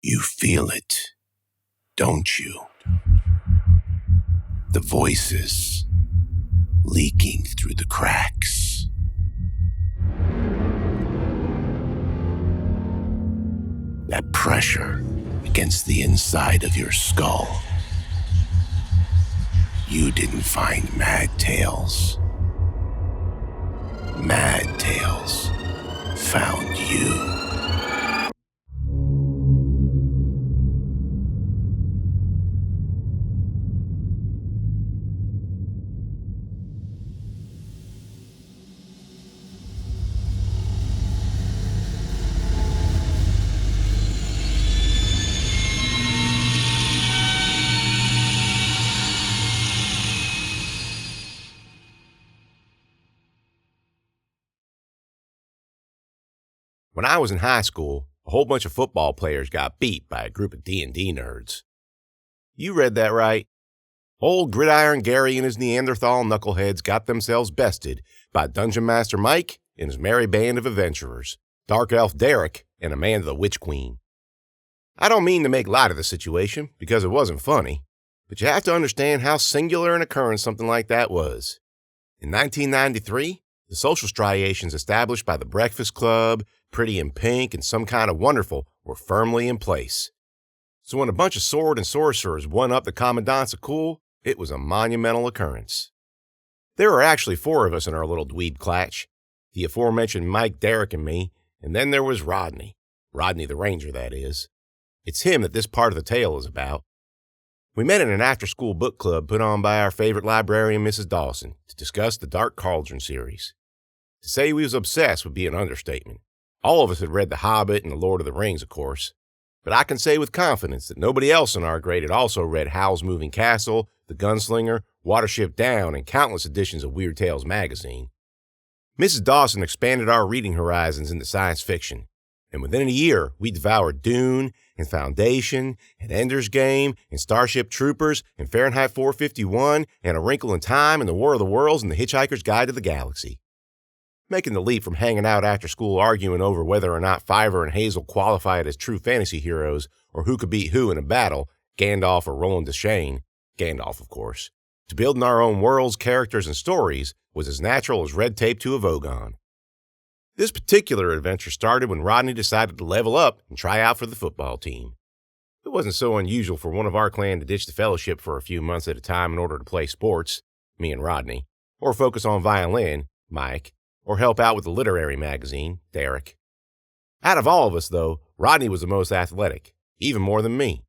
You feel it, don't you? The voices leaking through the cracks. That pressure against the inside of your skull. You didn't find Mad Tales. Mad Tales found you. When I was in high school, a whole bunch of football players got beat by a group of D&D nerds. You read that right. Old Gridiron Gary and his Neanderthal knuckleheads got themselves bested by Dungeon Master Mike and his merry band of adventurers, Dark Elf Derek and Amanda the Witch Queen. I don't mean to make light of the situation, because it wasn't funny, but you have to understand how singular an occurrence something like that was. In 1993, the social striations established by the Breakfast Club, Pretty in Pink, and Some Kind of Wonderful were firmly in place. So when a bunch of sword and sorcerers won up the commandants of cool, it was a monumental occurrence. There were actually 4 of us in our little dweeb clatch, the aforementioned Mike, Derek, and me, and then there was Rodney the Ranger, that is. It's him that this part of the tale is about. We met in an after-school book club put on by our favorite librarian, Mrs. Dawson, to discuss the Dark Cauldron series. To say we was obsessed would be an understatement. All of us had read The Hobbit and The Lord of the Rings, of course. But I can say with confidence that nobody else in our grade had also read Howl's Moving Castle, The Gunslinger, Watership Down, and countless editions of Weird Tales magazine. Mrs. Dawson expanded our reading horizons into science fiction, and within a year we devoured Dune, and Foundation, and Ender's Game, and Starship Troopers, and Fahrenheit 451, and A Wrinkle in Time, and The War of the Worlds, and The Hitchhiker's Guide to the Galaxy. Making the leap from hanging out after school arguing over whether or not Fiverr and Hazel qualified as true fantasy heroes, or who could beat who in a battle, Gandalf or Roland Deschain, Gandalf of course, to building our own worlds, characters, and stories was as natural as red tape to a Vogon. This particular adventure started when Rodney decided to level up and try out for the football team. It wasn't so unusual for one of our clan to ditch the fellowship for a few months at a time in order to play sports, me and Rodney, or focus on violin, Mike, or help out with the literary magazine, Derek. Out of all of us, though, Rodney was the most athletic, even more than me.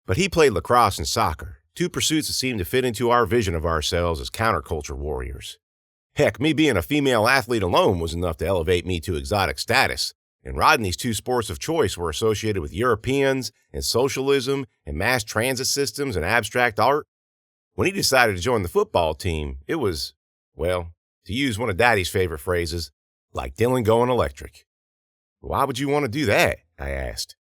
But he played lacrosse and soccer, 2 pursuits that seemed to fit into our vision of ourselves as counterculture warriors. Heck, me being a female athlete alone was enough to elevate me to exotic status, and Rodney's 2 sports of choice were associated with Europeans and socialism and mass transit systems and abstract art. When he decided to join the football team, it was, well, to use one of Daddy's favorite phrases, like Dylan going electric. Why would you want to do that? I asked.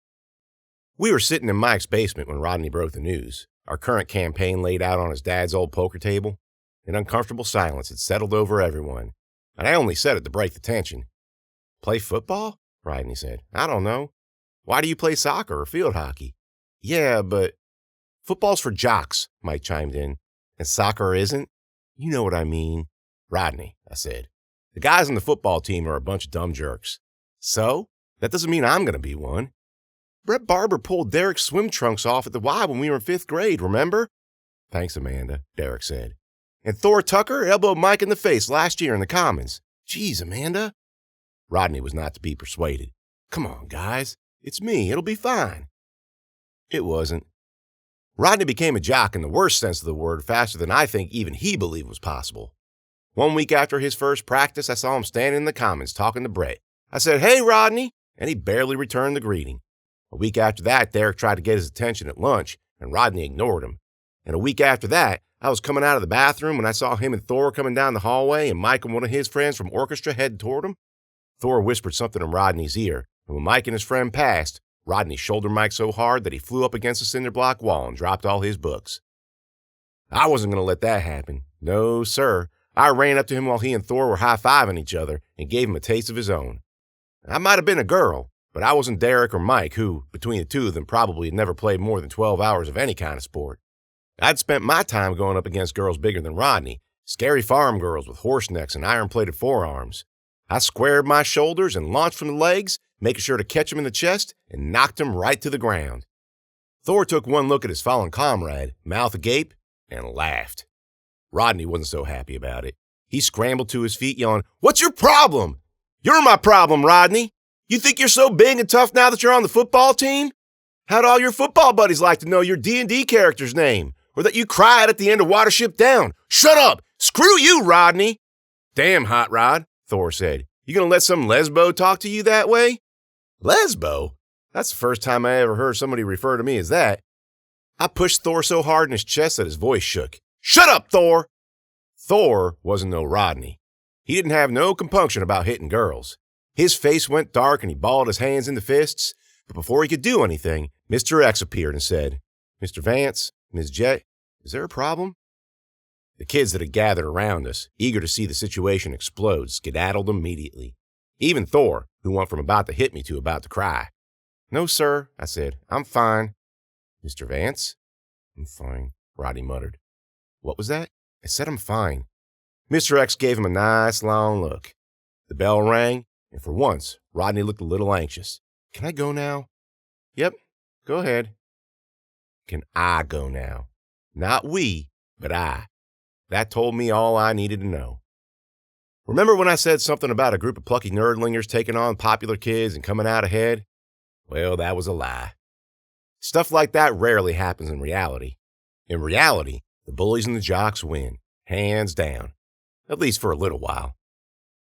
We were sitting in Mike's basement when Rodney broke the news, our current campaign laid out on his dad's old poker table. An uncomfortable silence had settled over everyone, and I only said it to break the tension. Play football? Rodney said. I don't know. Why do you play soccer or field hockey? Yeah, but football's for jocks, Mike chimed in, and soccer isn't? You know what I mean. Rodney, I said. The guys on the football team are a bunch of dumb jerks. So? That doesn't mean I'm going to be one. Brett Barber pulled Derek's swim trunks off at the Y when we were in 5th grade, remember? Thanks, Amanda, Derek said. And Thor Tucker elbowed Mike in the face last year in the Commons. Jeez, Amanda. Rodney was not to be persuaded. Come on, guys. It's me. It'll be fine. It wasn't. Rodney became a jock in the worst sense of the word faster than I think even he believed was possible. 1 week after his first practice, I saw him standing in the Commons talking to Brett. I said, "Hey, Rodney," and he barely returned the greeting. A week after that, Derek tried to get his attention at lunch, and Rodney ignored him. And a week after that, I was coming out of the bathroom when I saw him and Thor coming down the hallway, and Mike and one of his friends from orchestra headed toward him. Thor whispered something in Rodney's ear, and when Mike and his friend passed, Rodney shouldered Mike so hard that he flew up against a cinder block wall and dropped all his books. I wasn't going to let that happen. No, sir. I ran up to him while he and Thor were high-fiving each other and gave him a taste of his own. I might have been a girl, But I wasn't Derek or Mike, who, between the two of them, probably had never played more than 12 hours of any kind of sport. I'd spent my time going up against girls bigger than Rodney, scary farm girls with horse necks and iron-plated forearms. I squared my shoulders and launched from the legs, making sure to catch him in the chest and knocked him right to the ground. Thor took one look at his fallen comrade, mouth agape, and laughed. Rodney wasn't so happy about it. He scrambled to his feet, yelling, "What's your problem? You're my problem, Rodney. You think you're so big and tough now that you're on the football team? How'd all your football buddies like to know your D&D character's name? Or that you cried at the end of Watership Down? Shut up! Screw you, Rodney!" "Damn, Hot Rod," Thor said. "You gonna let some lesbo talk to you that way?" Lesbo? That's the first time I ever heard somebody refer to me as that. I pushed Thor so hard in his chest that his voice shook. "Shut up, Thor!" Thor wasn't no Rodney. He didn't have no compunction about hitting girls. His face went dark and he balled his hands into fists, but before he could do anything, Mr. X appeared and said, "Mr. Vance, Ms. Jet, is there a problem?" The kids that had gathered around us, eager to see the situation explode, skedaddled immediately. Even Thor, who went from about to hit me to about to cry. "No, sir," I said. "I'm fine." "Mr. Vance?" "I'm fine," Rodney muttered. "What was that?" "I said I'm fine." Mr. X gave him a nice long look. The bell rang, and for once, Rodney looked a little anxious. "Can I go now?" "Yep, go ahead." Can I go now? Not we, but I. That told me all I needed to know. Remember when I said something about a group of plucky nerdlingers taking on popular kids and coming out ahead? Well, that was a lie. Stuff like that rarely happens in reality. In reality, the bullies and the jocks win, hands down. At least for a little while.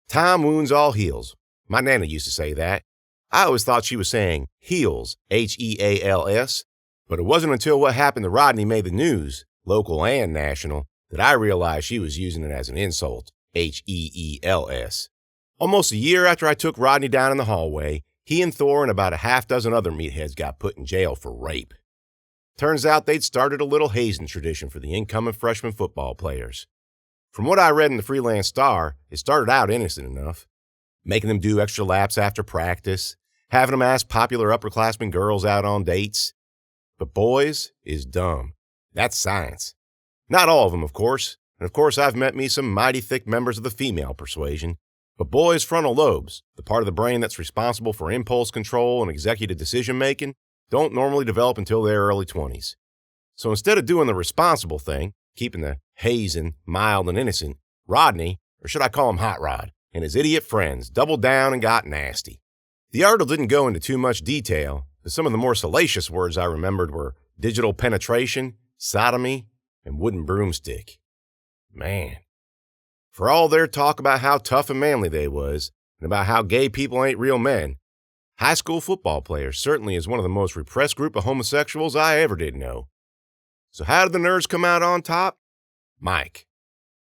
Time wounds all heals. My Nana used to say that. I always thought she was saying heels, H-E-A-L-S, but it wasn't until what happened to Rodney made the news, local and national, that I realized she was using it as an insult, H-E-E-L-S. Almost a year after I took Rodney down in the hallway, he and Thor and about a half-dozen other meatheads got put in jail for rape. Turns out they'd started a little hazing tradition for the incoming freshman football players. From what I read in the Freelance Star, it started out innocent enough. Making them do extra laps after practice, having them ask popular upperclassmen girls out on dates. But boys is dumb. That's science. Not all of them, of course. And of course, I've met me some mighty thick members of the female persuasion. But boys' frontal lobes, the part of the brain that's responsible for impulse control and executive decision-making, don't normally develop until their early 20s. So instead of doing the responsible thing, keeping the hazing mild and innocent, Rodney, or should I call him Hot Rod, and his idiot friends doubled down and got nasty. The article didn't go into too much detail, but some of the more salacious words I remembered were digital penetration, sodomy, and wooden broomstick. Man. For all their talk about how tough and manly they was, and about how gay people ain't real men, high school football players certainly is one of the most repressed group of homosexuals I ever did know. So how did the nerds come out on top? Mike.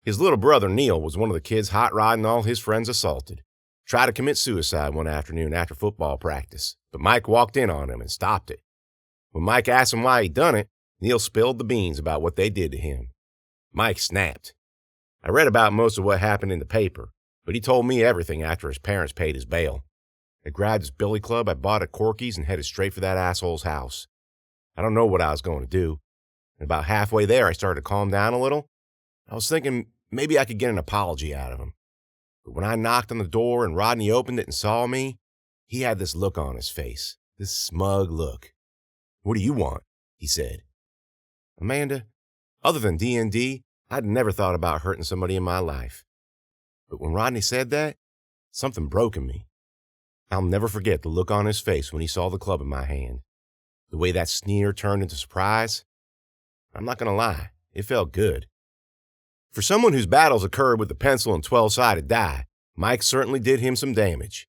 His little brother Neil was one of the kids Hot Rod and all his friends assaulted. Tried to commit suicide one afternoon after football practice, but Mike walked in on him and stopped it. When Mike asked him why he'd done it, Neil spilled the beans about what they did to him. Mike snapped. I read about most of what happened in the paper, but he told me everything after his parents paid his bail. I grabbed his billy club I bought at Corky's and headed straight for that asshole's house. I don't know what I was going to do. And about halfway there, I started to calm down a little. I was thinking maybe I could get an apology out of him. But when I knocked on the door and Rodney opened it and saw me, he had this look on his face, this smug look. "What do you want?" he said. Amanda, other than D&D, I'd never thought about hurting somebody in my life. But when Rodney said that, something broke in me. I'll never forget the look on his face when he saw the club in my hand. The way that sneer turned into surprise. I'm not going to lie, it felt good. For someone whose battles occurred with a pencil and 12-sided die, Mike certainly did him some damage.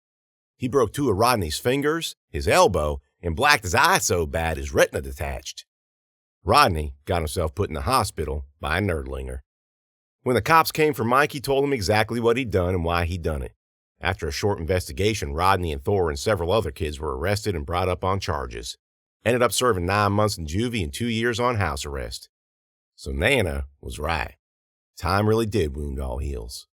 He broke 2 of Rodney's fingers, his elbow, and blacked his eye so bad his retina detached. Rodney got himself put in the hospital by a nerdlinger. When the cops came for Mike, he told them exactly what he'd done and why he'd done it. After a short investigation, Rodney and Thor and several other kids were arrested and brought up on charges. Ended up serving 9 months in juvie and 2 years on house arrest. So Nana was right. Time really did wound all heals.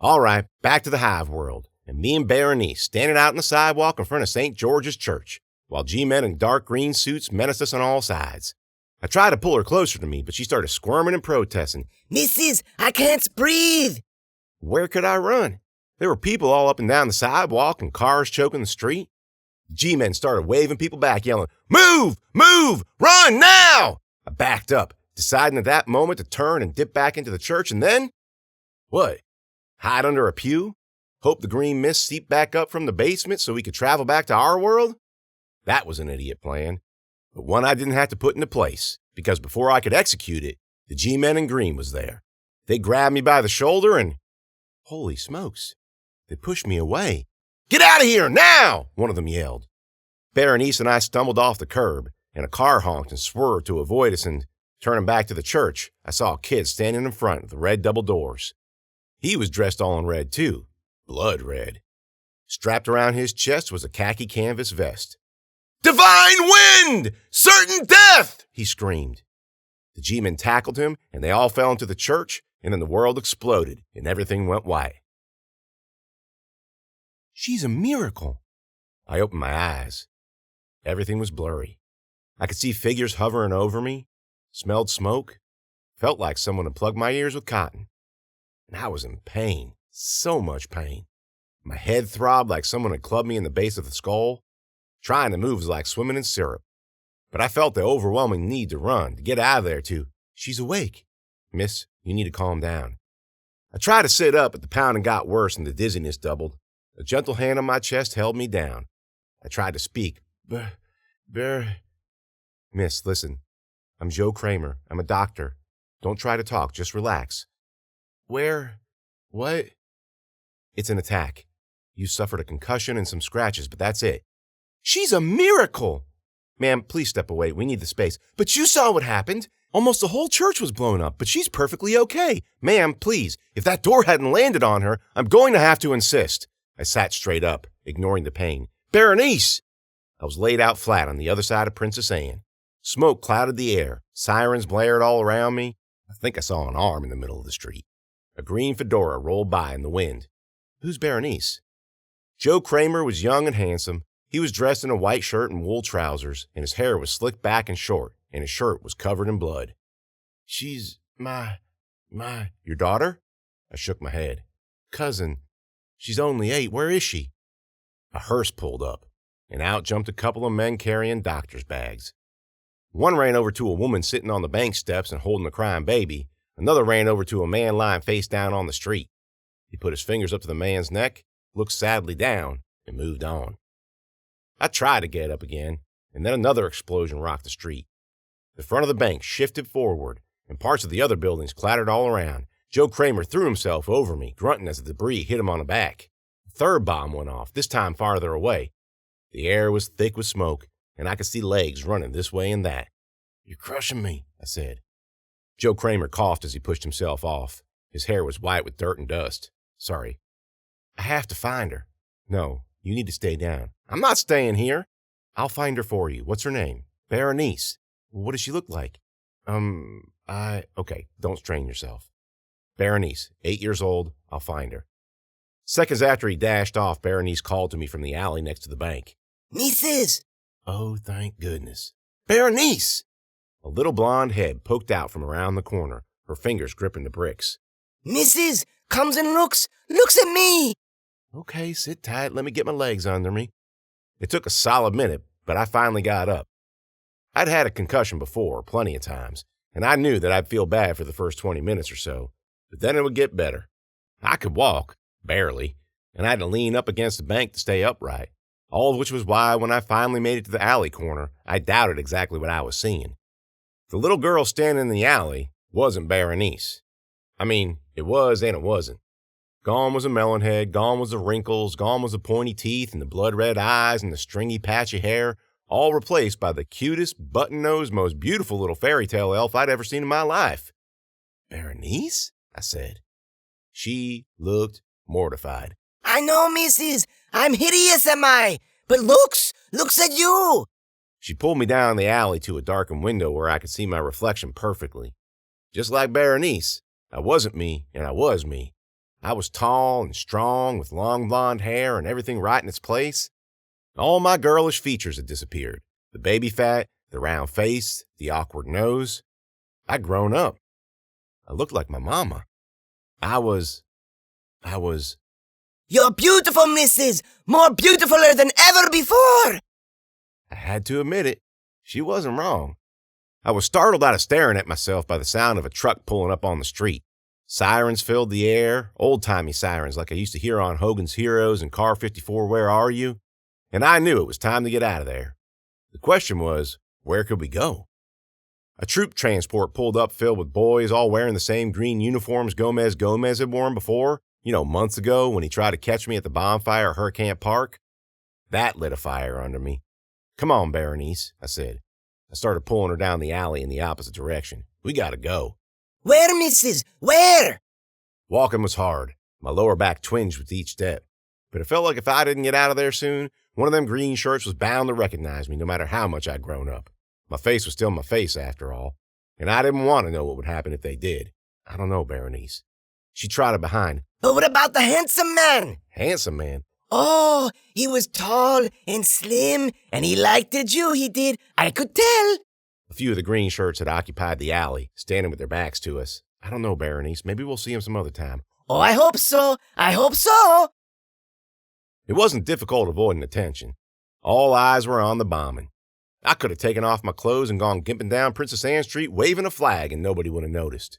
All right, back to the Hive world. and me and Berenice standing out on the sidewalk in front of St. George's Church, while G-men in dark green suits menaced us on all sides. I tried to pull her closer to me, but she started squirming and protesting. Missus, I can't breathe. Where could I run? There were people all up and down the sidewalk and cars choking the street. The G-men started waving people back, yelling, "Move! Move! Run now!" I backed up, deciding at that moment to turn and dip back into the church, and then, what? Hide under a pew? Hope the green mist seeped back up from the basement so we could travel back to our world? That was an idiot plan, but one I didn't have to put into place, because before I could execute it, the G-men in green was there. They grabbed me by the shoulder and, holy smokes, they pushed me away. "Get out of here, now!" one of them yelled. Berenice and I stumbled off the curb, and a car honked and swerved to avoid us, and turning back to the church, I saw a kid standing in front of the red double doors. He was dressed all in red, too, blood red. Strapped around his chest was a khaki canvas vest. "Divine wind! Certain death!" he screamed. The G-men tackled him, and they all fell into the church, and then the world exploded, and everything went white. She's a miracle. I opened my eyes. Everything was blurry. I could see figures hovering over me, smelled smoke, felt like someone had plugged my ears with cotton. And I was in pain, so much pain. My head throbbed like someone had clubbed me in the base of the skull. Trying to move was like swimming in syrup. But I felt the overwhelming need to run, to get out of there, to, "She's awake. Miss, you need to calm down." I tried to sit up, but the pounding got worse and the dizziness doubled. A gentle hand on my chest held me down. I tried to speak. Miss, listen. I'm Joe Kramer. I'm a doctor. Don't try to talk. Just relax. What? It's an attack. You suffered a concussion and some scratches, but that's it. She's a miracle! Ma'am, please step away. We need the space. But you saw what happened. Almost the whole church was blown up, but she's perfectly okay. Ma'am, please. If that door hadn't landed on her, I'm going to have to insist. I sat straight up, ignoring the pain. Berenice! I was laid out flat on the other side of Princess Anne. Smoke clouded the air. Sirens blared all around me. I think I saw an arm in the middle of the street. A green fedora rolled by in the wind. Who's Berenice? Joe Kramer was young and handsome. He was dressed in a white shirt and wool trousers, and his hair was slicked back and short, and his shirt was covered in blood. She's your daughter? I shook my head. Cousin. She's only 8. Where is she? A hearse pulled up, and out jumped a couple of men carrying doctor's bags. One ran over to a woman sitting on the bank steps and holding a crying baby. Another ran over to a man lying face down on the street. He put his fingers up to the man's neck, looked sadly down, and moved on. I tried to get up again, and then another explosion rocked the street. The front of the bank shifted forward, and parts of the other buildings clattered all around. Joe Kramer threw himself over me, grunting as the debris hit him on the back. A third bomb went off, this time farther away. The air was thick with smoke, and I could see legs running this way and that. "You're crushing me," I said. Joe Kramer coughed as he pushed himself off. His hair was white with dirt and dust. "Sorry. I have to find her." "No, you need to stay down." "I'm not staying here." "I'll find her for you. What's her name?" "Berenice." "What does she look like?" Okay, don't strain yourself." "Berenice, 8 years old. I'll find her." Seconds after he dashed off, Berenice called to me from the alley next to the bank. "Missus!" Oh, thank goodness. "Berenice!" A little blonde head poked out from around the corner, her fingers gripping the bricks. "Missus comes and looks at me." Okay, sit tight. Let me get my legs under me. It took a solid minute, but I finally got up. I'd had a concussion before, plenty of times, and I knew that I'd feel bad for the first 20 minutes or so, but then it would get better. I could walk, barely, and I had to lean up against the bank to stay upright, all of which was why when I finally made it to the alley corner, I doubted exactly what I was seeing. The little girl standing in the alley wasn't Berenice. I mean, it was and it wasn't. Gone was the melon head, gone was the wrinkles, gone was the pointy teeth and the blood-red eyes and the stringy patchy hair, all replaced by the cutest, button-nosed, most beautiful little fairy tale elf I'd ever seen in my life. "Berenice?" I said. She looked mortified. "I know, Missus. I'm hideous, am I? But looks at you." She pulled me down the alley to a darkened window where I could see my reflection perfectly. Just like Berenice, I wasn't me and I was me. I was tall and strong with long blonde hair and everything right in its place. All my girlish features had disappeared. The baby fat, the round face, the awkward nose. I'd grown up. I looked like my mama. I was... You're beautiful, Mrs. More beautifuler than ever before. I had to admit it. She wasn't wrong. I was startled out of staring at myself by the sound of a truck pulling up on the street. Sirens filled the air, old-timey sirens like I used to hear on Hogan's Heroes and Car 54, Where Are You? And I knew it was time to get out of there. The question was, where could we go? A troop transport pulled up filled with boys all wearing the same green uniforms Gomez had worn before, months ago when he tried to catch me at the bonfire at Hurricane Park. That lit a fire under me. Come on, Berenice, I said. I started pulling her down the alley in the opposite direction. We gotta go. Where, Mrs.? Where? Walking was hard. My lower back twinged with each step. But it felt like if I didn't get out of there soon, one of them green shirts was bound to recognize me no matter how much I'd grown up. My face was still my face after all. And I didn't want to know what would happen if they did. I don't know, Berenice. She trotted behind. But what about the handsome man? Handsome man? Oh, he was tall and slim, and he liked the Jew, he did. I could tell. A few of the green shirts had occupied the alley, standing with their backs to us. I don't know, Berenice. Maybe we'll see him some other time. Oh, I hope so. I hope so. It wasn't difficult avoiding attention. All eyes were on the bombing. I could have taken off my clothes and gone gimping down Princess Anne Street waving a flag and nobody would have noticed.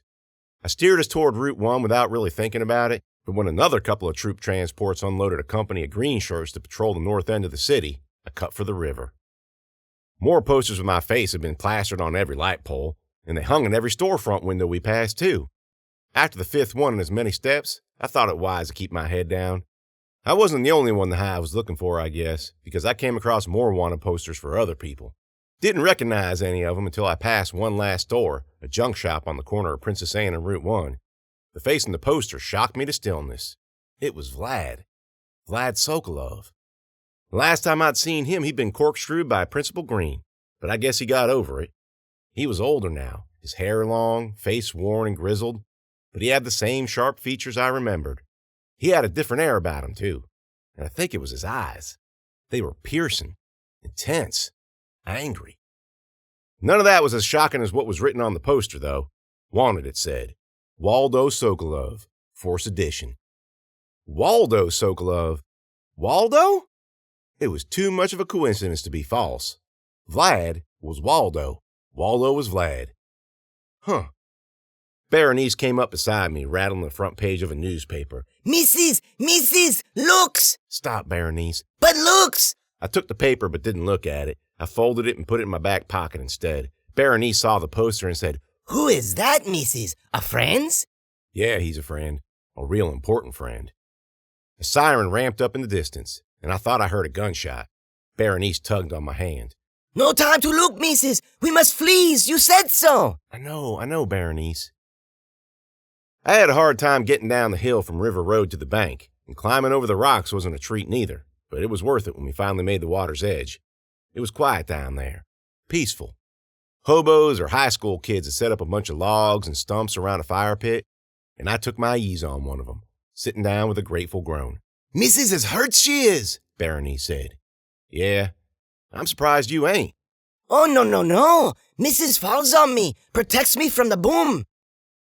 I steered us toward Route 1 without really thinking about it, but when another couple of troop transports unloaded a company of green shirts to patrol the north end of the city, I cut for the river. More posters with my face had been plastered on every light pole, and they hung in every storefront window we passed, too. After the fifth one in as many steps, I thought it wise to keep my head down. I wasn't the only one the Hive was looking for, I guess, because I came across more wanted posters for other people. Didn't recognize any of them until I passed one last store, a junk shop on the corner of Princess Anne and Route 1. The face in the poster shocked me to stillness. It was Vlad Sokolov. The last time I'd seen him, he'd been corkscrewed by Principal Green, but I guess he got over it. He was older now, his hair long, face worn and grizzled, but he had the same sharp features I remembered. He had a different air about him, too, and I think it was his eyes. They were piercing, intense, angry. None of that was as shocking as what was written on the poster, though. Wanted, it said. Waldo Sokolov, for sedition. Waldo Sokolov? Waldo? It was too much of a coincidence to be false. Vlad was Waldo. Waldo was Vlad. Huh. Berenice came up beside me, rattling the front page of a newspaper. Mrs., looks! Stop, Berenice. But looks! I took the paper but didn't look at it. I folded it and put it in my back pocket instead. Berenice saw the poster and said, Who is that, Mrs.? A friend's? Yeah, he's a friend. A real important friend. A siren ramped up in the distance, and I thought I heard a gunshot. Berenice tugged on my hand. No time to look, Mrs. We must flee. You said so. I know, Berenice. I had a hard time getting down the hill from River Road to the bank, and climbing over the rocks wasn't a treat neither, but it was worth it when we finally made the water's edge. It was quiet down there. Peaceful. Hobos or high school kids had set up a bunch of logs and stumps around a fire pit, and I took my ease on one of them, sitting down with a grateful groan. Mrs. as hurt she is, Berenice said. Yeah, I'm surprised you ain't. Oh, no. Mrs. falls on me, protects me from the boom.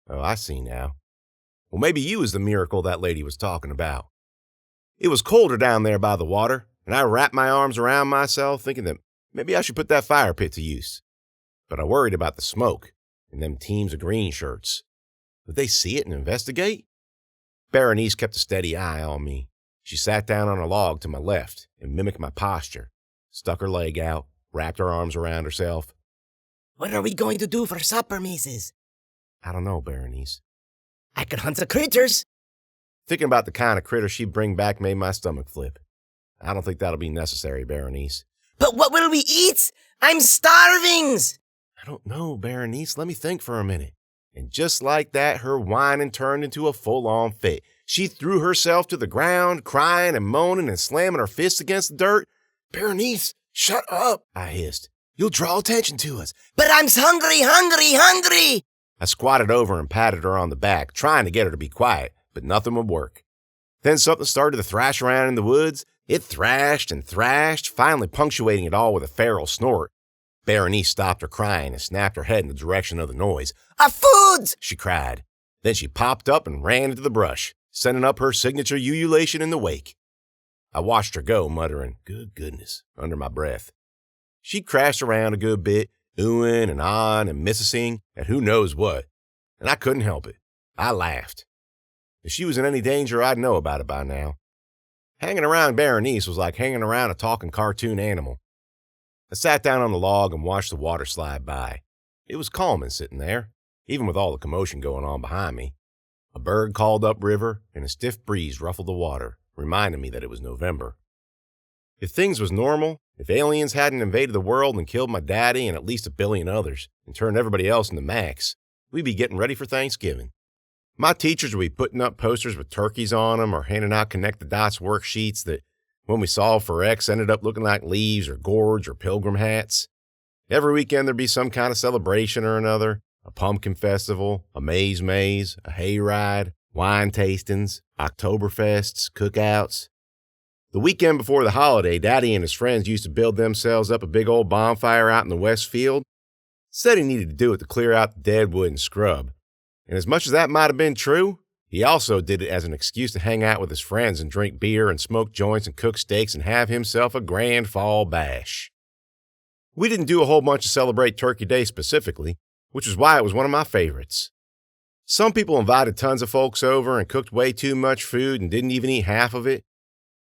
Oh, I see now. Well, maybe you was the miracle that lady was talking about. It was colder down there by the water, and I wrapped my arms around myself thinking that maybe I should put that fire pit to use. But I worried about the smoke and them teams of green shirts. Would they see it and investigate? Berenice kept a steady eye on me. She sat down on a log to my left and mimicked my posture, stuck her leg out, wrapped her arms around herself. What are we going to do for supper, Mrs.? I don't know, Berenice. I could hunt the critters. Thinking about the kind of critters she'd bring back made my stomach flip. I don't think that'll be necessary, Berenice. But what will we eat? I'm starving. I don't know, Berenice. Let me think for a minute. And just like that, her whining turned into a full-on fit. She threw herself to the ground, crying and moaning and slamming her fists against the dirt. Berenice, shut up, I hissed. You'll draw attention to us. But I'm hungry. I squatted over and patted her on the back, trying to get her to be quiet, but nothing would work. Then something started to thrash around in the woods. It thrashed and thrashed, finally punctuating it all with a feral snort. Berenice stopped her crying and snapped her head in the direction of the noise. Our foods! She cried. Then she popped up and ran into the brush, sending up her signature ululation in the wake. I watched her go, muttering, "Good goodness," under my breath. She crashed around a good bit, oohing and ahhing and missing at who knows what, and I couldn't help it. I laughed. If she was in any danger, I'd know about it by now. Hanging around Berenice was like hanging around a talking cartoon animal. I sat down on the log and watched the water slide by. It was calming sitting there, even with all the commotion going on behind me. A bird called upriver, and a stiff breeze ruffled the water, reminding me that it was November. If things was normal, if aliens hadn't invaded the world and killed my daddy and at least 1 billion others, and turned everybody else into Macs, we'd be getting ready for Thanksgiving. My teachers would be putting up posters with turkeys on them or handing out connect the dots worksheets that, when we solved for X, ended up looking like leaves or gourds or pilgrim hats. Every weekend there'd be some kind of celebration or another, a pumpkin festival, a maze, a hayride, wine tastings, Oktoberfests, cookouts. The weekend before the holiday, Daddy and his friends used to build themselves up a big old bonfire out in the west field. Said he needed to do it to clear out the dead wood and scrub. And as much as that might have been true, he also did it as an excuse to hang out with his friends and drink beer and smoke joints and cook steaks and have himself a grand fall bash. We didn't do a whole bunch to celebrate Turkey Day specifically, which is why it was one of my favorites. Some people invited tons of folks over and cooked way too much food and didn't even eat half of it.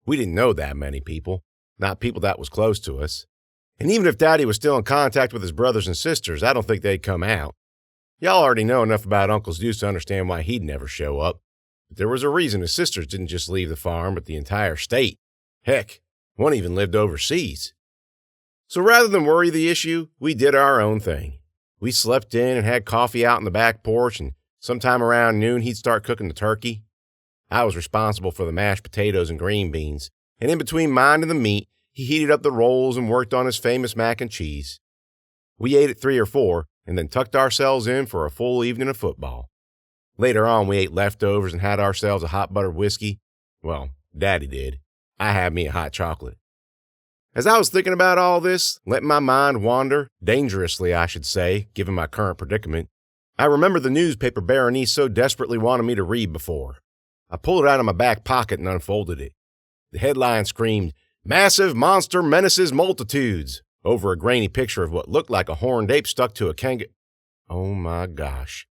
We didn't know that many people, not people that was close to us. And even if Daddy was still in contact with his brothers and sisters, I don't think they'd come out. Y'all already know enough about Uncle Zeus to understand why he'd never show up. But there was a reason his sisters didn't just leave the farm, but the entire state. Heck, one even lived overseas. So rather than worry the issue, we did our own thing. We slept in and had coffee out on the back porch, and sometime around noon he'd start cooking the turkey. I was responsible for the mashed potatoes and green beans, and in between mine and the meat, he heated up the rolls and worked on his famous mac and cheese. We ate at 3 or 4, and then tucked ourselves in for a full evening of football. Later on, we ate leftovers and had ourselves a hot buttered whiskey. Well, Daddy did. I had me a hot chocolate. As I was thinking about all this, letting my mind wander, dangerously I should say, given my current predicament, I remembered the newspaper Berenice so desperately wanted me to read before. I pulled it out of my back pocket and unfolded it. The headline screamed, "Massive Monster Menaces Multitudes," over a grainy picture of what looked like a horned ape stuck to a Kangape. Oh my gosh.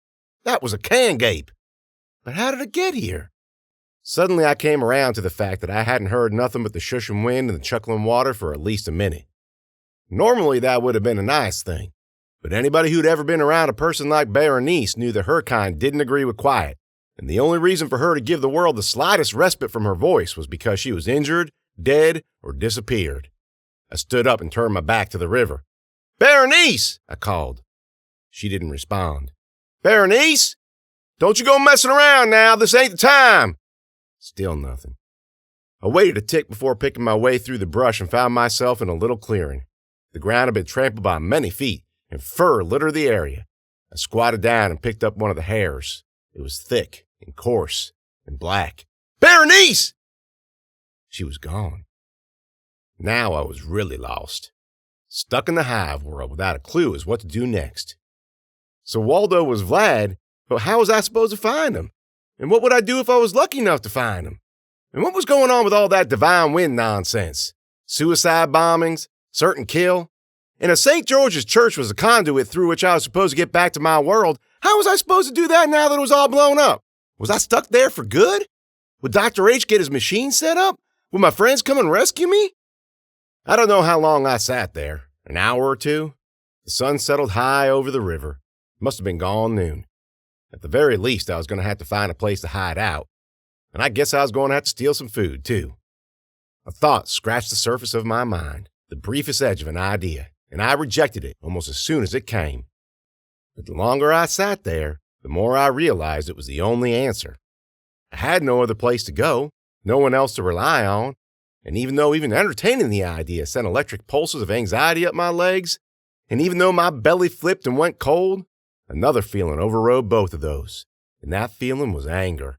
That was a Kangape! But how did it get here? Suddenly I came around to the fact that I hadn't heard nothing but the shushing wind and the chuckling water for at least a minute. Normally that would have been a nice thing, but anybody who'd ever been around a person like Berenice knew that her kind didn't agree with quiet, and the only reason for her to give the world the slightest respite from her voice was because she was injured, dead, or disappeared. I stood up and turned my back to the river. "Berenice!" I called. She didn't respond. "Berenice! Don't you go messing around now, this ain't the time!" Still nothing. I waited a tick before picking my way through the brush and found myself in a little clearing. The ground had been trampled by many feet, and fur littered the area. I squatted down and picked up one of the hairs. It was thick and coarse and black. "Berenice!" She was gone. Now I was really lost. Stuck in the Hive world without a clue as what to do next. So Waldo was Vlad, but how was I supposed to find him? And what would I do if I was lucky enough to find him? And what was going on with all that divine wind nonsense? Suicide bombings? Certain kill? And if St. George's Church was the conduit through which I was supposed to get back to my world, how was I supposed to do that now that it was all blown up? Was I stuck there for good? Would Dr. H get his machine set up? Would my friends come and rescue me? I don't know how long I sat there. An hour or two? The sun settled high over the river. Must have been gone noon. At the very least, I was going to have to find a place to hide out. And I guess I was going to have to steal some food, too. A thought scratched the surface of my mind, the briefest edge of an idea, and I rejected it almost as soon as it came. But the longer I sat there, the more I realized it was the only answer. I had no other place to go, no one else to rely on, and even though even entertaining the idea sent electric pulses of anxiety up my legs, and even though my belly flipped and went cold, another feeling overrode both of those, and that feeling was anger.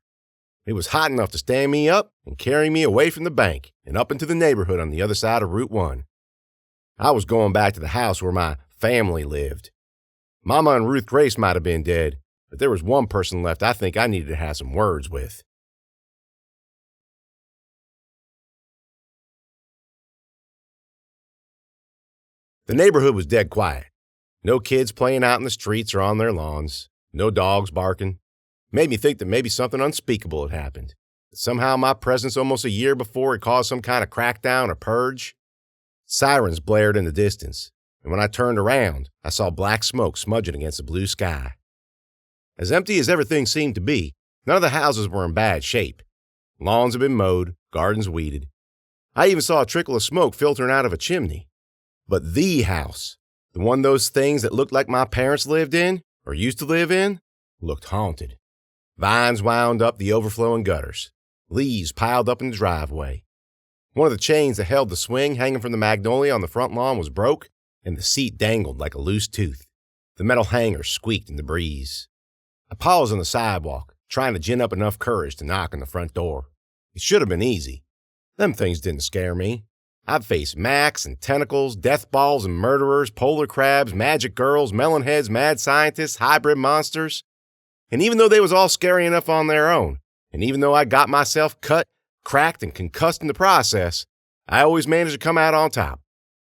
It was hot enough to stand me up and carry me away from the bank and up into the neighborhood on the other side of Route 1. I was going back to the house where my family lived. Mama and Ruth Grace might have been dead, but there was one person left I think I needed to have some words with. The neighborhood was dead quiet. No kids playing out in the streets or on their lawns. No dogs barking. Made me think that maybe something unspeakable had happened. That somehow my presence almost a year before had caused some kind of crackdown or purge. Sirens blared in the distance, and when I turned around, I saw black smoke smudging against the blue sky. As empty as everything seemed to be, none of the houses were in bad shape. Lawns had been mowed, gardens weeded. I even saw a trickle of smoke filtering out of a chimney. But the house, the one those things that looked like my parents lived in, or used to live in, looked haunted. Vines wound up the overflowing gutters. Leaves piled up in the driveway. One of the chains that held the swing hanging from the magnolia on the front lawn was broke, and the seat dangled like a loose tooth. The metal hanger squeaked in the breeze. I paused on the sidewalk, trying to gin up enough courage to knock on the front door. It should have been easy. Them things didn't scare me. I've faced Macs and tentacles, death balls and murderers, polar crabs, magic girls, melonheads, mad scientists, hybrid monsters. And even though they was all scary enough on their own, and even though I got myself cut, cracked, and concussed in the process, I always managed to come out on top.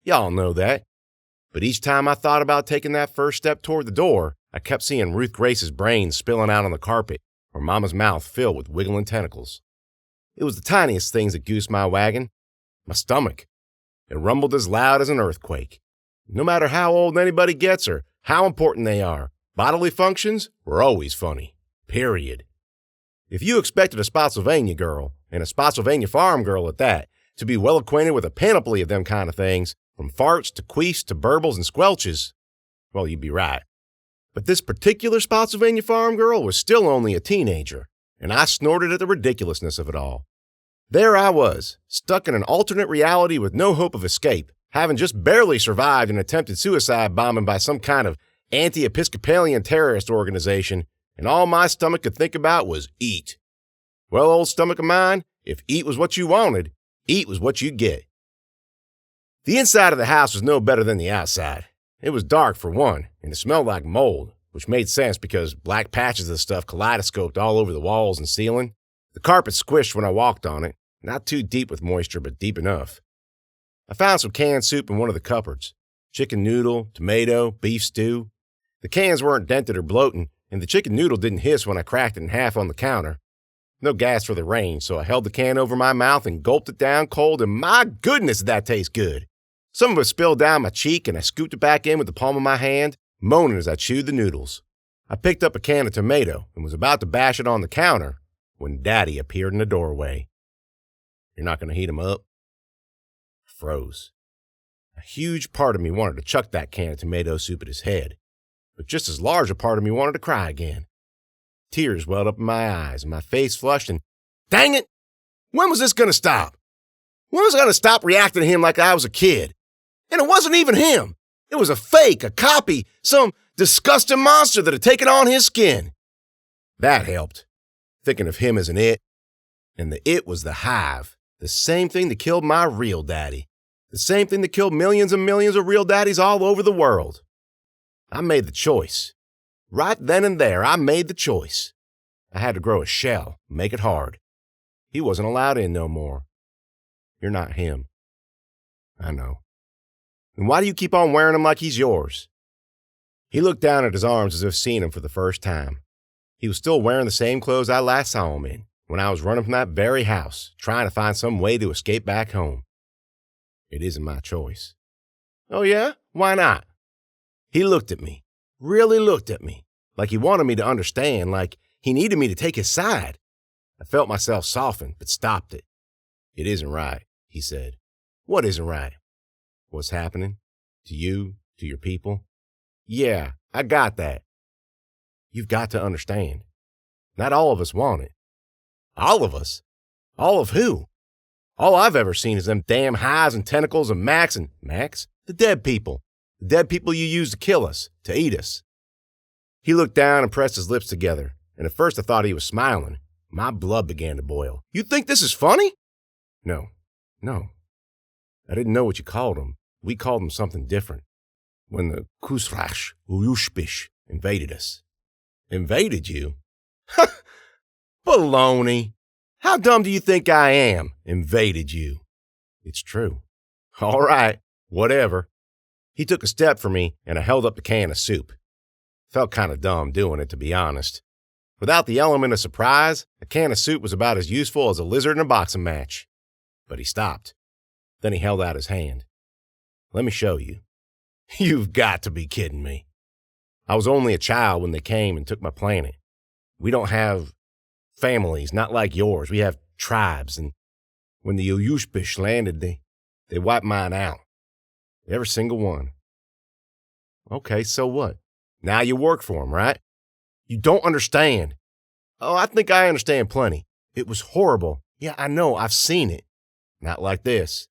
Y'all know that. But each time I thought about taking that first step toward the door, I kept seeing Ruth Grace's brains spilling out on the carpet, or Mama's mouth filled with wiggling tentacles. It was the tiniest things that goosed my wagon. My stomach. It rumbled as loud as an earthquake. No matter how old anybody gets or how important they are, bodily functions were always funny. Period. If you expected a Spotsylvania girl, and a Spotsylvania farm girl at that, to be well acquainted with a panoply of them kind of things, from farts to queefs to burbles and squelches, well, you'd be right. But this particular Spotsylvania farm girl was still only a teenager, and I snorted at the ridiculousness of it all. There I was, stuck in an alternate reality with no hope of escape, having just barely survived an attempted suicide bombing by some kind of anti-Episcopalian terrorist organization, and all my stomach could think about was eat. Well, old stomach of mine, if eat was what you wanted, eat was what you'd get. The inside of the house was no better than the outside. It was dark for one, and it smelled like mold, which made sense because black patches of stuff kaleidoscoped all over the walls and ceiling. The carpet squished when I walked on it, not too deep with moisture, but deep enough. I found some canned soup in one of the cupboards. Chicken noodle, tomato, beef stew. The cans weren't dented or bloating, and the chicken noodle didn't hiss when I cracked it in half on the counter. No gas for the range, so I held the can over my mouth and gulped it down cold, and my goodness, did that taste good. Some of it spilled down my cheek, and I scooped it back in with the palm of my hand, moaning as I chewed the noodles. I picked up a can of tomato and was about to bash it on the counter when Daddy appeared in the doorway. You're not going to heat him up? I froze. A huge part of me wanted to chuck that can of tomato soup at his head, but just as large a part of me wanted to cry again. Tears welled up in my eyes and my face flushed, and dang it! When was this going to stop? When was I going to stop reacting to him like I was a kid? And it wasn't even him. It was a fake, a copy, some disgusting monster that had taken on his skin. That helped. Thinking of him as an it. And the it was the Hive, the same thing that killed my real daddy. The same thing that killed millions and millions of real daddies all over the world. I made the choice. Right then and there, I made the choice. I had to grow a shell, make it hard. He wasn't allowed in no more. You're not him. I know. Then why do you keep on wearing him like he's yours? He looked down at his arms as if seeing him for the first time. He was still wearing the same clothes I last saw him in, when I was running from that very house, trying to find some way to escape back home. It isn't my choice. Oh yeah? Why not? He looked at me, really looked at me, like he wanted me to understand, like he needed me to take his side. I felt myself soften, but stopped it. It isn't right, he said. What isn't right? What's happening? To you? To your people? Yeah, I got that. You've got to understand. Not all of us want it. All of us? All of who? All I've ever seen is them damn hives and tentacles and Max? The dead people. The dead people you use to kill us, to eat us. He looked down and pressed his lips together, and at first I thought he was smiling, My blood began to boil. You think this is funny? No. I didn't know what you called them. We called them something different. When the Kusrash Uyushbish invaded us. Invaded you? Ha! Baloney. How dumb do you think I am? Invaded you. It's true. All right, whatever. He took a step for me, and I held up the can of soup. Felt kind of dumb doing it, to be honest. Without the element of surprise, a can of soup was about as useful as a lizard in a boxing match. But he stopped. Then he held out his hand. Let me show you. You've got to be kidding me. I was only a child when they came and took my planet. We don't have families, not like yours. We have tribes, and when the Uyushbish landed, they wiped mine out. Every single one. Okay, so what? Now you work for them, right? You don't understand. Oh, I think I understand plenty. It was horrible. Yeah, I know, I've seen it. Not like this.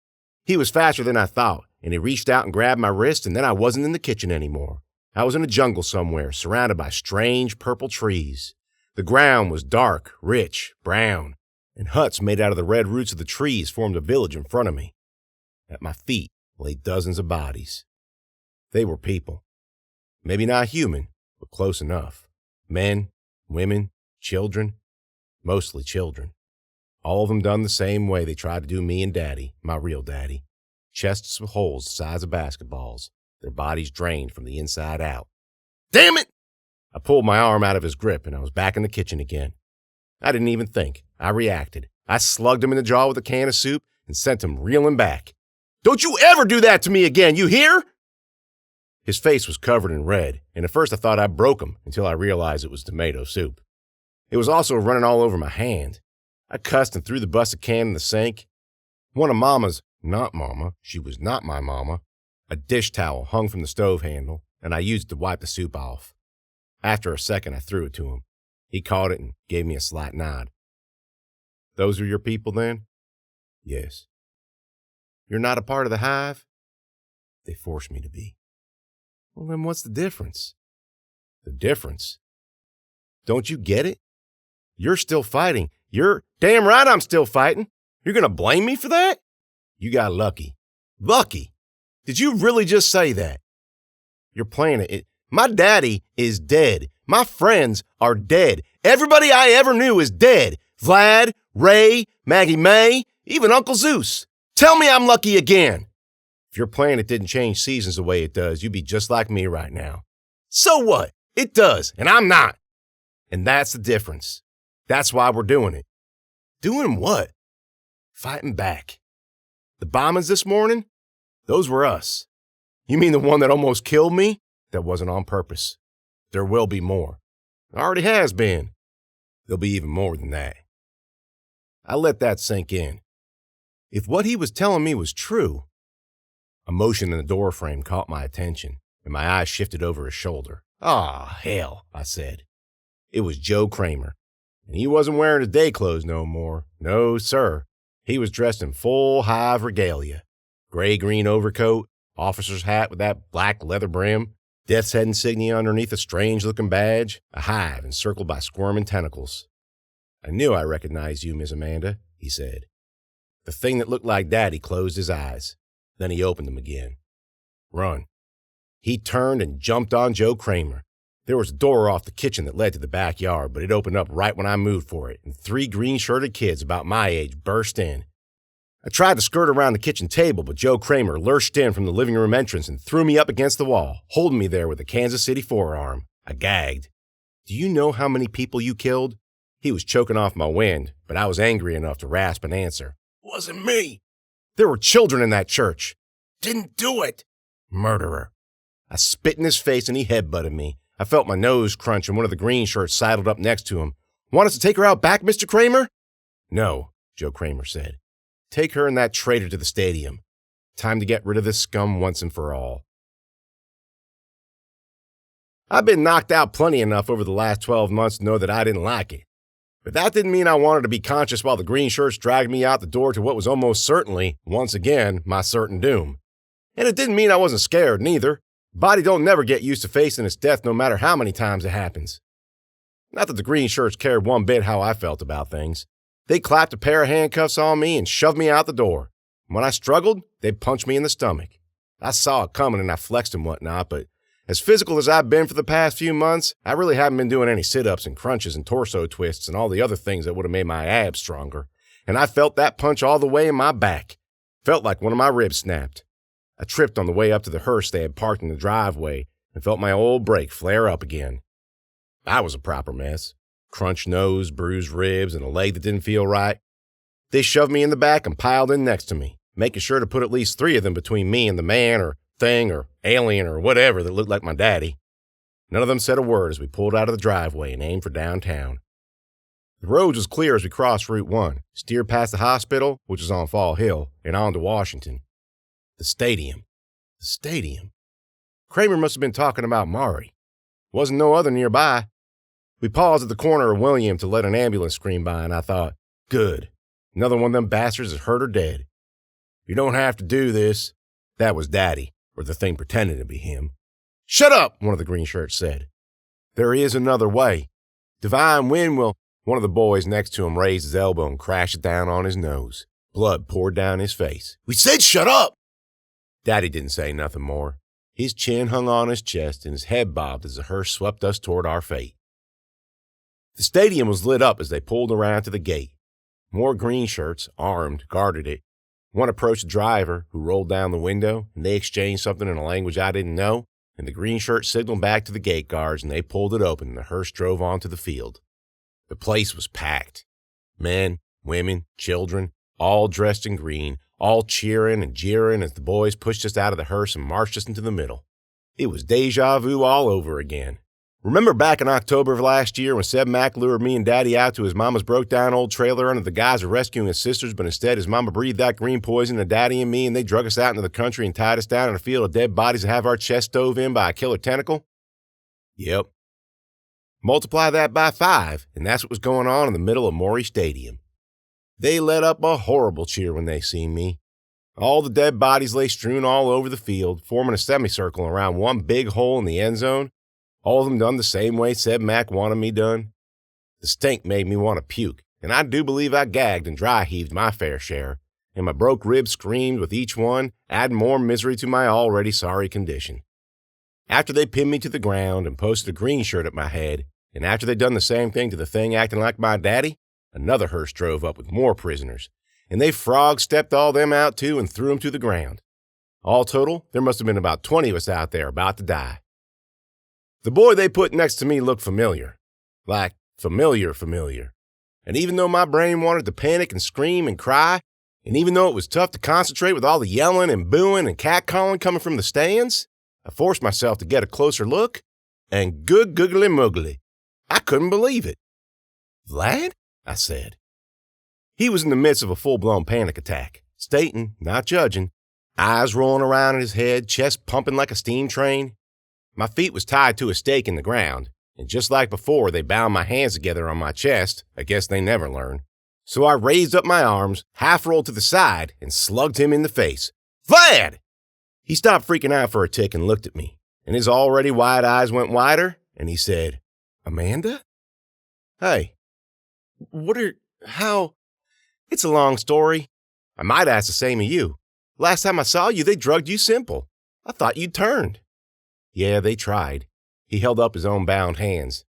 He was faster than I thought, and he reached out and grabbed my wrist, and then I wasn't in the kitchen anymore. I was in a jungle somewhere, surrounded by strange purple trees. The ground was dark, rich, brown, and huts made out of the red roots of the trees formed a village in front of me. At my feet lay dozens of bodies. They were people. Maybe not human, but close enough. Men, women, children, mostly children. All of them done the same way they tried to do me and Daddy, my real daddy. Chests with holes the size of basketballs, their bodies drained from the inside out. Damn it! I pulled my arm out of his grip and I was back in the kitchen again. I didn't even think. I reacted. I slugged him in the jaw with a can of soup and sent him reeling back. Don't you ever do that to me again, you hear? His face was covered in red, and at first I thought I broke him until I realized it was tomato soup. It was also running all over my hand. I cussed and threw the busted can in the sink. One of Mama's, not Mama, she was not my mama, a dish towel hung from the stove handle, and I used it to wipe the soup off. After a second, I threw it to him. He caught it and gave me a slight nod. Those are your people then? Yes. You're not a part of the Hive? They forced me to be. Well, then what's the difference? The difference? Don't you get it? You're still fighting. You're damn right I'm still fighting. You're going to blame me for that? You got lucky. Lucky? Did you really just say that? Your planet, my daddy is dead. My friends are dead. Everybody I ever knew is dead. Vlad, Ray, Maggie May, even Uncle Zeus. Tell me I'm lucky again. If your planet didn't change seasons the way it does, you'd be just like me right now. So what? It does, and I'm not. And that's the difference. That's why we're doing it. Doing what? Fighting back. The bombings this morning? Those were us. You mean the one that almost killed me? That wasn't on purpose. There will be more. It already has been. There'll be even more than that. I let that sink in. If what he was telling me was true, a motion in the doorframe caught my attention, and my eyes shifted over his shoulder. Ah, hell, I said. It was Joe Kramer, and he wasn't wearing his day clothes no more. No, sir. He was dressed in full Hive regalia. Gray-green overcoat, officer's hat with that black leather brim, death's head insignia underneath a strange-looking badge, a hive encircled by squirming tentacles. I knew I recognized you, Miss Amanda, he said. The thing that looked like Daddy closed his eyes. Then he opened them again. Run. He turned and jumped on Joe Kramer. There was a door off the kitchen that led to the backyard, but it opened up right when I moved for it, and 3 green-shirted kids about my age burst in. I tried to skirt around the kitchen table, but Joe Kramer lurched in from the living room entrance and threw me up against the wall, holding me there with a Kansas City forearm. I gagged. Do you know how many people you killed? He was choking off my wind, but I was angry enough to rasp an answer. Wasn't me. There were children in that church. Didn't do it. Murderer. I spit in his face and he headbutted me. I felt my nose crunch and one of the green shirts sidled up next to him. Want us to take her out back, Mr. Kramer? No, Joe Kramer said. Take her and that traitor to the stadium. Time to get rid of this scum once and for all. I've been knocked out plenty enough over the last 12 months to know that I didn't like it. But that didn't mean I wanted to be conscious while the green shirts dragged me out the door to what was almost certainly, once again, my certain doom. And it didn't mean I wasn't scared, neither. Body don't never get used to facing its death no matter how many times it happens. Not that the green shirts cared one bit how I felt about things. They clapped a pair of handcuffs on me and shoved me out the door. When I struggled, they'd punch me in the stomach. I saw it coming and I flexed and whatnot, but as physical as I've been for the past few months, I really haven't been doing any sit-ups and crunches and torso twists and all the other things that would have made my abs stronger. And I felt that punch all the way in my back. Felt like one of my ribs snapped. I tripped on the way up to the hearse they had parked in the driveway and felt my old brake flare up again. I was a proper mess. Crunched nose, bruised ribs, and a leg that didn't feel right. They shoved me in the back and piled in next to me, making sure to put at least 3 of them between me and the man or thing or alien or whatever that looked like my daddy. None of them said a word as we pulled out of the driveway and aimed for downtown. The road was clear as we crossed Route 1, steered past the hospital, which is on Fall Hill, and on to Washington. The stadium. The stadium. Kramer must have been talking about Maury. Wasn't no other nearby. We paused at the corner of William to let an ambulance scream by, and I thought, good. Another one of them bastards is hurt or dead. You don't have to do this. That was Daddy, or the thing pretending to be him. Shut up, one of the green shirts said. There is another way. Divine Wind will... One of the boys next to him raised his elbow and crashed it down on his nose. Blood poured down his face. We said shut up! Daddy didn't say nothing more. His chin hung on his chest and his head bobbed as the hearse swept us toward our fate. The stadium was lit up as they pulled around to the gate. More green shirts, armed, guarded it. One approached the driver, who rolled down the window, and they exchanged something in a language I didn't know, and the green shirt signaled back to the gate guards, and they pulled it open, and the hearse drove onto the field. The place was packed. Men, women, children, all dressed in green, all cheering and jeering as the boys pushed us out of the hearse and marched us into the middle. It was deja vu all over again. Remember back in October of last year when Seb Mack lured me and Daddy out to his mama's broke-down old trailer under the guise of rescuing his sisters, but instead his mama breathed that green poison to Daddy and me, and they drug us out into the country and tied us down in a field of dead bodies to have our chest stove in by a killer tentacle? Yep. Multiply that by 5, and that's what was going on in the middle of Maury Stadium. They let up a horrible cheer when they seen me. All the dead bodies lay strewn all over the field, forming a semicircle around one big hole in the end zone. All of them done the same way Seb Mack wanted me done. The stink made me want to puke, and I do believe I gagged and dry heaved my fair share, and my broke ribs screamed with each one, adding more misery to my already sorry condition. After they pinned me to the ground and posted a green shirt at my head, and after they'd done the same thing to the thing acting like my daddy, another hearse drove up with more prisoners, and they frog-stepped all them out too and threw them to the ground. All total, there must have been about 20 of us out there about to die. The boy they put next to me looked familiar. Like, familiar. And even though my brain wanted to panic and scream and cry, and even though it was tough to concentrate with all the yelling and booing and catcalling coming from the stands, I forced myself to get a closer look, and good googly muggly. I couldn't believe it. Vlad? I said. He was in the midst of a full-blown panic attack, stating, not judging, eyes rolling around in his head, chest pumping like a steam train. My feet was tied to a stake in the ground, and just like before, they bound my hands together on my chest. I guess they never learn. So I raised up my arms, half-rolled to the side, and slugged him in the face. Vlad! He stopped freaking out for a tick and looked at me, and his already wide eyes went wider, and he said, Amanda? Hey, how? It's a long story. I might ask the same of you. Last time I saw you, they drugged you simple. I thought you'd turned. Yeah, they tried. He held up his own bound hands.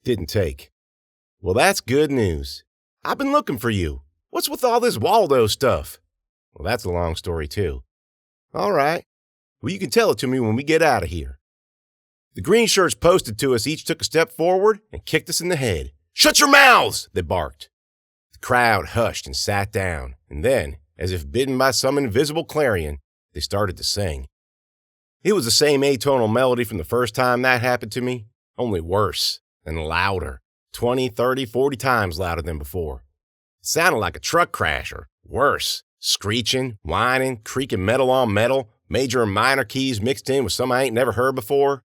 Didn't take. Well, that's good news. I've been looking for you. What's with all this Waldo stuff? Well, that's a long story, too. All right. Well, you can tell it to me when we get out of here. The green shirts posted to us each took a step forward and kicked us in the head. Shut your mouths, they barked. The crowd hushed and sat down, and then, as if bidden by some invisible clarion, they started to sing. It was the same atonal melody from the first time that happened to me, only worse and louder, 20, 30, 40 times louder than before. It sounded like a truck crash, or worse, screeching, whining, creaking metal on metal, major and minor keys mixed in with some I ain't never heard before.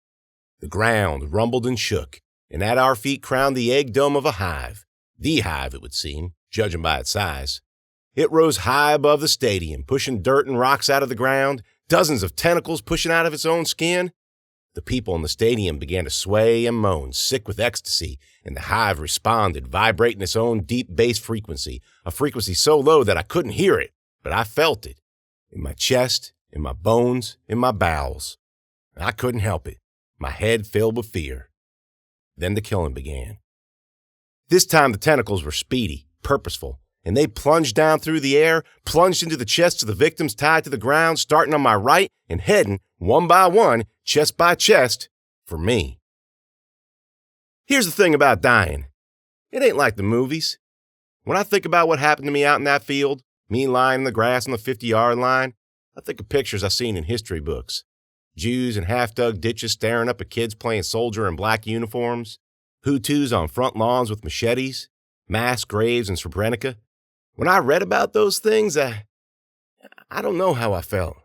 The ground rumbled and shook, and at our feet crowned the egg dome of a hive. The hive, it would seem, judging by its size. It rose high above the stadium, pushing dirt and rocks out of the ground, dozens of tentacles pushing out of its own skin. The people in the stadium began to sway and moan, sick with ecstasy, and the Hive responded, vibrating its own deep bass frequency, a frequency so low that I couldn't hear it, but I felt it. In my chest, in my bones, in my bowels. I couldn't help it. My head filled with fear. Then the killing began. This time the tentacles were speedy, purposeful, and they plunged down through the air, plunged into the chests of the victims tied to the ground, starting on my right and heading, one by one, chest by chest, for me. Here's the thing about dying. It ain't like the movies. When I think about what happened to me out in that field, me lying in the grass on the 50-yard line, I think of pictures I've seen in history books. Jews in half-dug ditches staring up at kids playing soldier in black uniforms, Hutus on front lawns with machetes, mass graves in Srebrenica. When I read about those things, I don't know how I felt.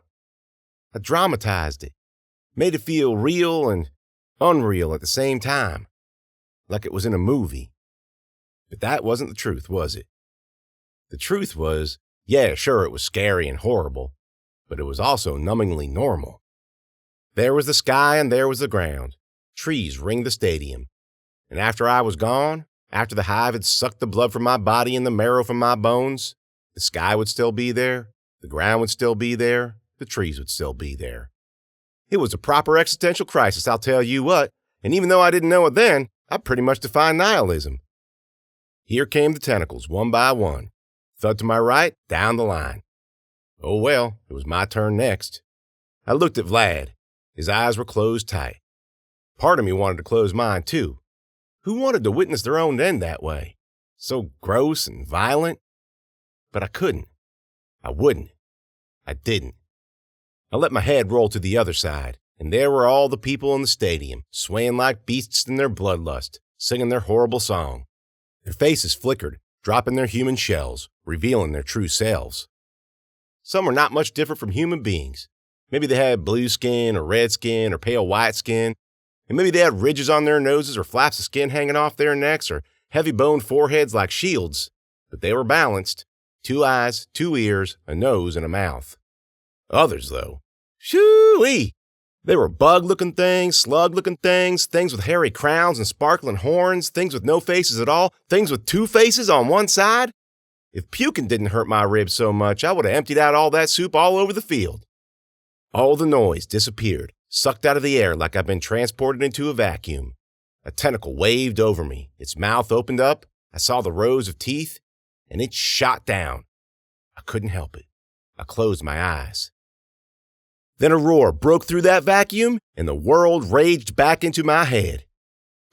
I dramatized it, made it feel real and unreal at the same time, like it was in a movie. But that wasn't the truth, was it? The truth was, yeah, sure, it was scary and horrible, but it was also numbingly normal. There was the sky and there was the ground. Trees ringed the stadium. And after I was gone, after the Hive had sucked the blood from my body and the marrow from my bones, the sky would still be there, the ground would still be there, the trees would still be there. It was a proper existential crisis, I'll tell you what, and even though I didn't know it then, I pretty much defined nihilism. Here came the tentacles, one by one. Thud to my right, down the line. Oh well, it was my turn next. I looked at Vlad. His eyes were closed tight. Part of me wanted to close mine, too. Who wanted to witness their own end that way? So gross and violent? But I couldn't. I wouldn't. I didn't. I let my head roll to the other side, and there were all the people in the stadium, swaying like beasts in their bloodlust, singing their horrible song. Their faces flickered, dropping their human shells, revealing their true selves. Some were not much different from human beings. Maybe they had blue skin or red skin or pale white skin, and maybe they had ridges on their noses or flaps of skin hanging off their necks or heavy-boned foreheads like shields, but they were balanced. 2 eyes, 2 ears, a nose, and a mouth. Others, though, shoo-wee! They were bug-looking things, slug-looking things, things with hairy crowns and sparkling horns, things with no faces at all, things with 2 faces on one side. If puking didn't hurt my ribs so much, I would have emptied out all that soup all over the field. All the noise disappeared, sucked out of the air like I'd been transported into a vacuum. A tentacle waved over me, its mouth opened up, I saw the rows of teeth, and it shot down. I couldn't help it. I closed my eyes. Then a roar broke through that vacuum, and the world raged back into my head.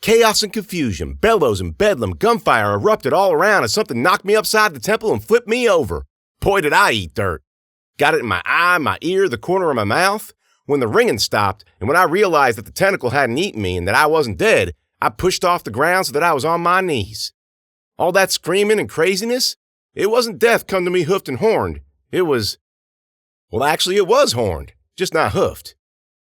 Chaos and confusion, bellows and bedlam, gunfire erupted all around as something knocked me upside the temple and flipped me over. Boy, did I eat dirt. Got it in my eye, my ear, the corner of my mouth. When the ringing stopped, and when I realized that the tentacle hadn't eaten me and that I wasn't dead, I pushed off the ground so that I was on my knees. All that screaming and craziness, it wasn't death come to me hoofed and horned. It was, well, actually it was horned, just not hoofed.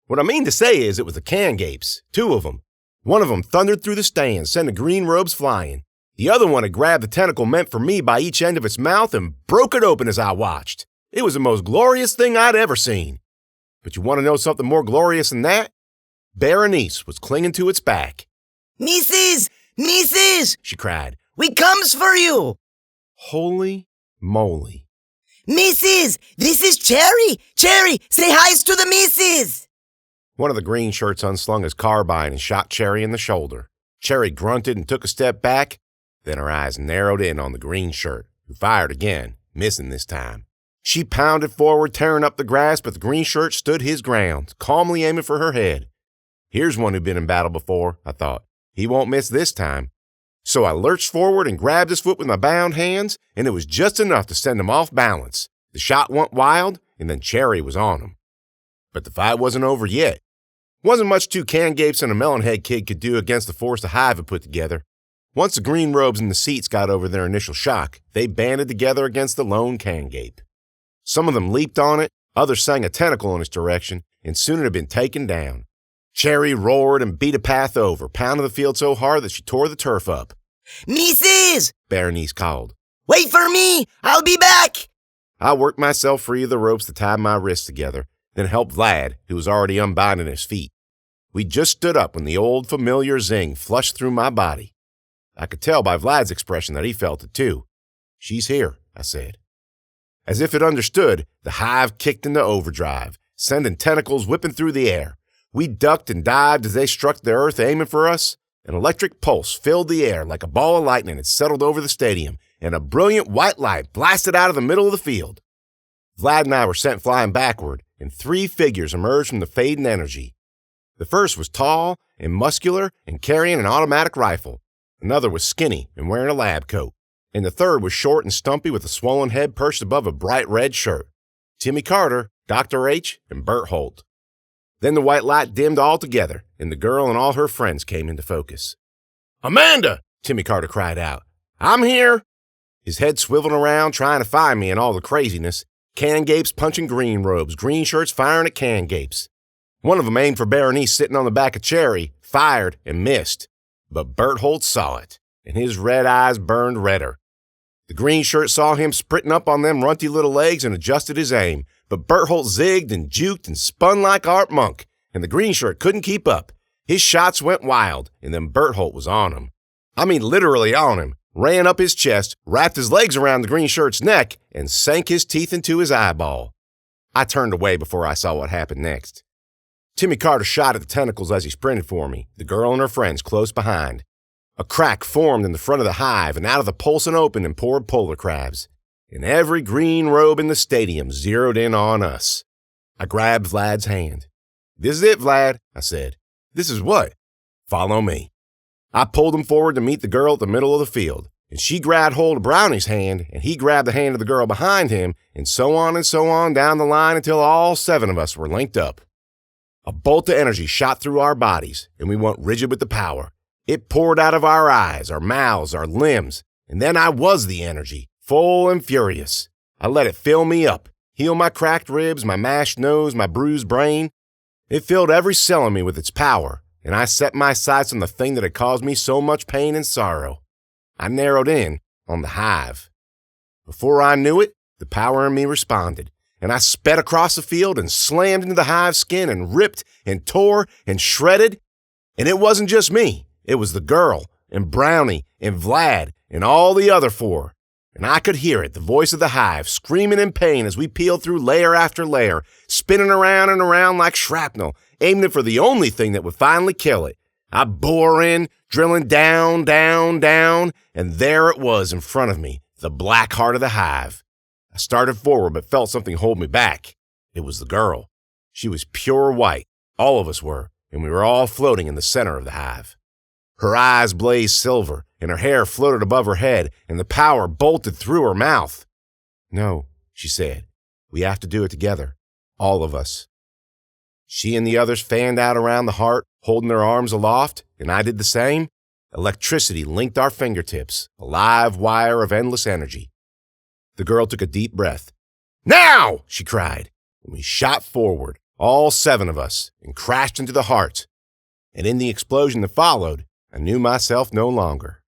What I mean to say is it was the Kangapes, 2 of them. One of them thundered through the stands, sending green robes flying. The other one had grabbed the tentacle meant for me by each end of its mouth and broke it open as I watched. It was the most glorious thing I'd ever seen. But you want to know something more glorious than that? Berenice was clinging to its back. Mrs. Mrs. she cried. We comes for you. Holy moly. Mrs. This is Cherry. Cherry, say hi to the missus. One of the green shirts unslung his carbine and shot Cherry in the shoulder. Cherry grunted and took a step back. Then her eyes narrowed in on the green shirt, who fired again, missing this time. She pounded forward, tearing up the grass, but the green shirt stood his ground, calmly aiming for her head. Here's one who'd been in battle before, I thought. He won't miss this time. So I lurched forward and grabbed his foot with my bound hands, and it was just enough to send him off balance. The shot went wild, and then Cherry was on him. But the fight wasn't over yet. Wasn't much 2 Kangapes and a melonhead kid could do against the force the Hive had put together. Once the green robes in the seats got over their initial shock, they banded together against the lone Kangape. Some of them leaped on it, others sang a tentacle in its direction, and soon it had been taken down. Cherry roared and beat a path over, pounding the field so hard that she tore the turf up. Mrs. Berenice called. Wait for me. I'll be back. I worked myself free of the ropes that tied my wrists together, then helped Vlad, who was already unbinding his feet. We just stood up when the old familiar zing flushed through my body. I could tell by Vlad's expression that he felt it too. "She's here," I said. As if it understood, the hive kicked into overdrive, sending tentacles whipping through the air. We ducked and dived as they struck the earth aiming for us. An electric pulse filled the air like a ball of lightning had settled over the stadium, and a brilliant white light blasted out of the middle of the field. Vlad and I were sent flying backward, and 3 figures emerged from the fading energy. The first was tall and muscular and carrying an automatic rifle. Another was skinny and wearing a lab coat. And the third was short and stumpy with a swollen head perched above a bright red shirt. Timmy Carter, Dr. H, and Bert Holt. Then the white light dimmed altogether, and the girl and all her friends came into focus. "Amanda!" Timmy Carter cried out. "I'm here!" His head swiveling around, trying to find me in all the craziness. Kangapes punching green robes, green shirts firing at Kangapes. One of them aimed for Berenice sitting on the back of Cherry, fired, and missed. But Bert Holt saw it, and his red eyes burned redder. The green shirt saw him sprinting up on them runty little legs and adjusted his aim, but Bert Holt zigged and juked and spun like Art Monk, and the green shirt couldn't keep up. His shots went wild, and then Bert Holt was on him. I mean literally on him, ran up his chest, wrapped his legs around the green shirt's neck, and sank his teeth into his eyeball. I turned away before I saw what happened next. Timmy Carter shot at the tentacles as he sprinted for me, the girl and her friends close behind. A crack formed in the front of the hive, and out of the pulsing opening poured polar crabs. And every green robe in the stadium zeroed in on us. I grabbed Vlad's hand. "This is it, Vlad," I said. "This is what?" "Follow me." I pulled him forward to meet the girl at the middle of the field, and she grabbed hold of Brownie's hand, and he grabbed the hand of the girl behind him, and so on down the line until all 7 of us were linked up. A bolt of energy shot through our bodies, and we went rigid with the power. It poured out of our eyes, our mouths, our limbs, and then I was the energy, full and furious. I let it fill me up, heal my cracked ribs, my mashed nose, my bruised brain. It filled every cell in me with its power, and I set my sights on the thing that had caused me so much pain and sorrow. I narrowed in on the hive. Before I knew it, the power in me responded, and I sped across the field and slammed into the hive skin and ripped and tore and shredded. And it wasn't just me. It was the girl and Brownie and Vlad and all the other 4. And I could hear it, the voice of the hive, screaming in pain as we peeled through layer after layer, spinning around and around like shrapnel, aiming for the only thing that would finally kill it. I bore in, drilling down, and there it was in front of me, the black heart of the hive. I started forward but felt something hold me back. It was the girl. She was pure white, all of us were, and we were all floating in the center of the hive. Her eyes blazed silver, and her hair floated above her head, and the power bolted through her mouth. "No," she said. "We have to do it together. All of us." She and the others fanned out around the heart, holding their arms aloft, and I did the same. Electricity linked our fingertips, a live wire of endless energy. The girl took a deep breath. "Now!" she cried, and we shot forward, all 7 of us, and crashed into the heart. And in the explosion that followed, I knew myself no longer.